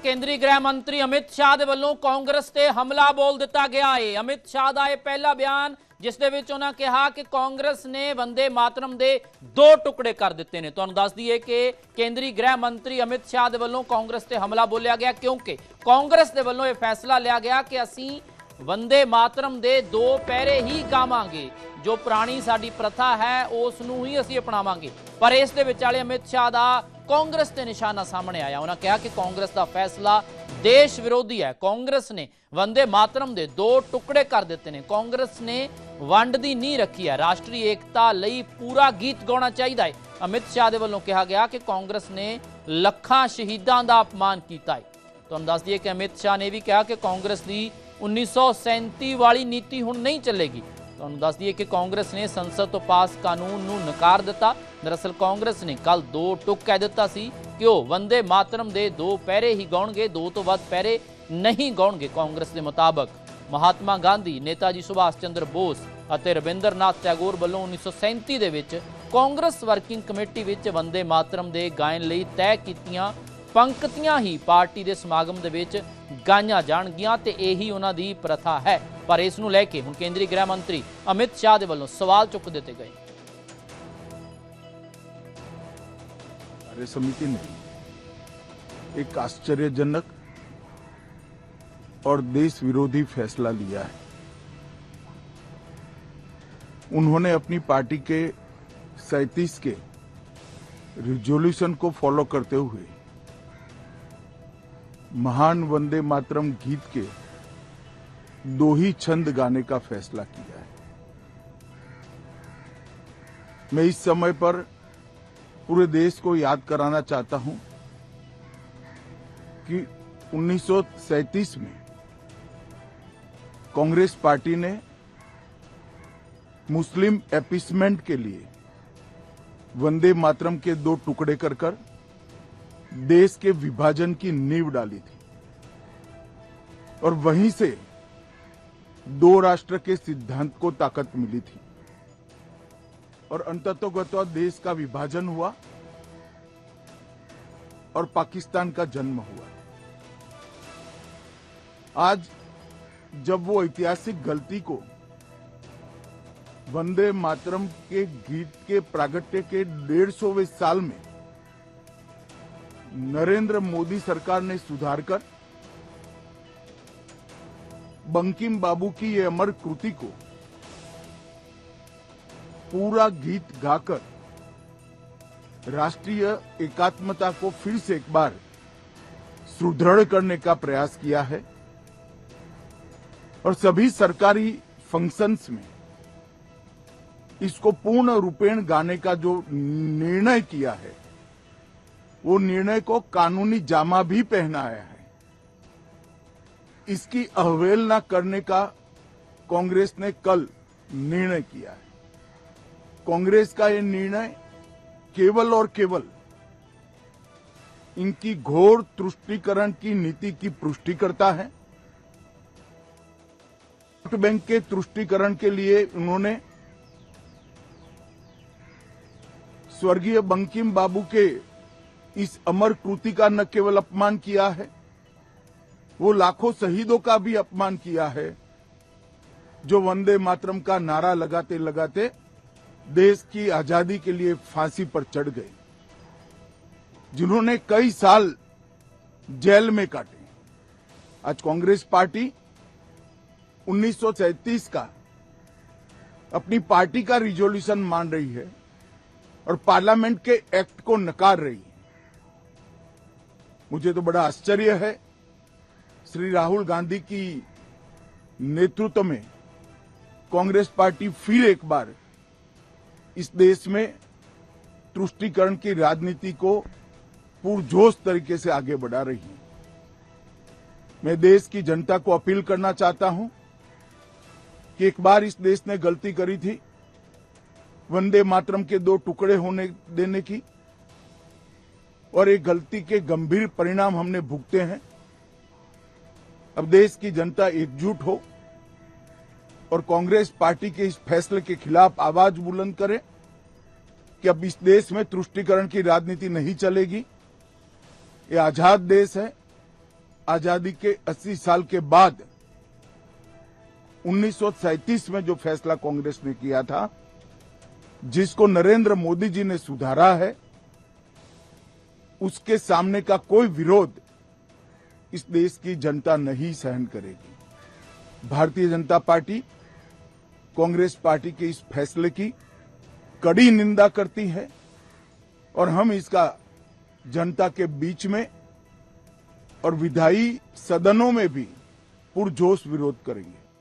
केंद्रीय गृह मंत्री अमित शाह ਦੇ ਵੱਲੋਂ ਕਾਂਗਰਸ ਤੇ ਹਮਲਾ ਬੋਲ ਦਿੱਤਾ ਗਿਆ ਹੈ। ਅਮਿਤ ਸ਼ਾਹ ਦਾ ਇਹ ਪਹਿਲਾ ਬਿਆਨ ਜਿਸ ਦੇ ਵਿੱਚ ਉਹਨਾਂ ਕਿਹਾ ਕਿ ਕਾਂਗਰਸ ਨੇ ਵੰਦੇ ਮਾਤਰਮ ਦੇ 2 ਟੁਕੜੇ ਕਰ ਦਿੱਤੇ ਨੇ। ਤੁਹਾਨੂੰ ਦੱਸ ਦਈਏ ਕਿ ਕੇਂਦਰੀ ਗ੍ਰਹਿ ਮੰਤਰੀ ਅਮਿਤ ਸ਼ਾਹ ਦੇ ਵੱਲੋਂ ਕਾਂਗਰਸ ਤੇ ਹਮਲਾ ਬੋਲਿਆ ਗਿਆ ਕਿਉਂਕਿ ਕਾਂਗਰਸ ਦੇ ਵੱਲੋਂ ਇਹ ਫੈਸਲਾ ਲਿਆ ਗਿਆ ਕਿ ਅਸੀਂ वंदे मातरम दे 2 पैरे ही गावांगे। जो पुरानी साडी प्रथा है उस नूं ही असीं अपनावांगे। पर इस दे विचाले अमित शाह दा कांग्रेस ते निशाना सामने आया। उन्होंने कहा कि कांग्रेस का फैसला देश विरोधी है। कांग्रेस ने वंदे मातरम दे 2 टुकड़े कर दिते ने। कांग्रेस ने वंड दी नींह रखी है। राष्ट्रीय एकता लई पूरा गीत गाउणा चाहिदा है। अमित शाह दे वल्लों कहा गया कि कांग्रेस ने लखां शहीदां दा अपमान कीता है। तुहानूं दस दईए कि अमित शाह ने भी कहा कि कांग्रेस दी 1937 वाली नीति हुण नहीं चलेगी। तुहानूं दस दईए कि कांग्रेस ने संसद तो पास कानून नूं नकार दिता। दरअसल कांग्रेस ने कल 2 टुक कह दिता सी कि वह वंदे मातरम दे 2 पैरे ही गाउणगे, 2 तो वध पैरे नहीं गाउणगे। कांग्रेस के मुताबक महात्मा गांधी, नेताजी सुभाष चंद्र बोस और रविंद्रनाथ टैगोर वालों 1937 दे विच Congress working committee which Vande Mataram दे गायन लई तय कीतियां पंक्तियां ही पार्टी के समागम दे विच गाईआं जाणगियां ते यही उन्हां दी प्रथा है। पर इस नूं लैके हुण केंद्रीय गृह मंत्री अमित शाह दे वल्लों सवाल चुक दिते गए। कार्य समिति ने एक आश्चर्यजनक और देश विरोधी फैसला लिया है। उन्होंने अपनी पार्टी के 37 के रिजोल्यूशन को फॉलो करते हुए महान वंदे मातरम गीत के 2 ही छंद गाने का फैसला किया है। मैं इस समय पर पूरे देश को याद कराना चाहता हूं कि 1937 में कांग्रेस पार्टी ने मुस्लिम एपीसमेंट के लिए वंदे मातरम के 2 टुकड़े कर देश के विभाजन की नींव डाली थी और वहीं से 2 राष्ट्र के सिद्धांत को ताकत मिली थी और अंततोगत्वा देश का विभाजन हुआ और पाकिस्तान का जन्म हुआ। आज जब वो ऐतिहासिक गलती को वंदे मातरम के गीत के प्रागट्य के 150वें साल में नरेंद्र मोदी सरकार ने सुधार कर बंकिम बाबू की ये अमर कृति को पूरा गीत गाकर राष्ट्रीय एकात्मता को फिर से एक बार सुदृढ़ करने का प्रयास किया है और सभी सरकारी फंक्शंस में इसको पूर्ण रूपेण गाने का जो निर्णय किया है वो निर्णय को कानूनी जामा भी पहनाया है। इसकी अवहेलना करने का कांग्रेस ने कल निर्णय किया है। कांग्रेस का ये निर्णय केवल और केवल इनकी घोर तुष्टीकरण की नीति की पुष्टि करता है। वोट बैंक के तुष्टीकरण के लिए उन्होंने स्वर्गीय बंकिम बाबू के इस अमर कृति का न केवल अपमान किया है, वो लाखों शहीदों का भी अपमान किया है जो वंदे मातरम का नारा लगाते लगाते देश की आजादी के लिए फांसी पर चढ़ गए, जिन्होंने कई साल जेल में काटे। आज कांग्रेस पार्टी 1937 का अपनी पार्टी का रिजोल्यूशन मान रही है और पार्लियामेंट के एक्ट को नकार रही है। मुझे तो बड़ा आश्चर्य है। श्री राहुल गांधी की नेतृत्व में कांग्रेस पार्टी फिर एक बार इस देश में तुष्टीकरण की राजनीति को पुरजोश तरीके से आगे बढ़ा रही है। मैं देश की जनता को अपील करना चाहता हूं कि एक बार इस देश ने गलती करी थी वंदे मातरम के 2 टुकड़े होने देने की और एक गलती के गंभीर परिणाम हमने भुगते हैं। अब देश की जनता एकजुट हो और कांग्रेस पार्टी के इस फैसले के खिलाफ आवाज बुलंद करे कि अब इस देश में तुष्टीकरण की राजनीति नहीं चलेगी। ये आजाद देश है, आजादी के 80 साल के बाद 1937 में जो फैसला कांग्रेस ने किया था, जिसको नरेंद्र मोदी जी ने सुधारा है, उसके सामने का कोई विरोध इस देश की जनता नहीं सहन करेगी। भारतीय जनता पार्टी कांग्रेस पार्टी के इस फैसले की कड़ी निंदा करती है और हम इसका जनता के बीच में और विधायी सदनों में भी पुरजोश विरोध करेंगे।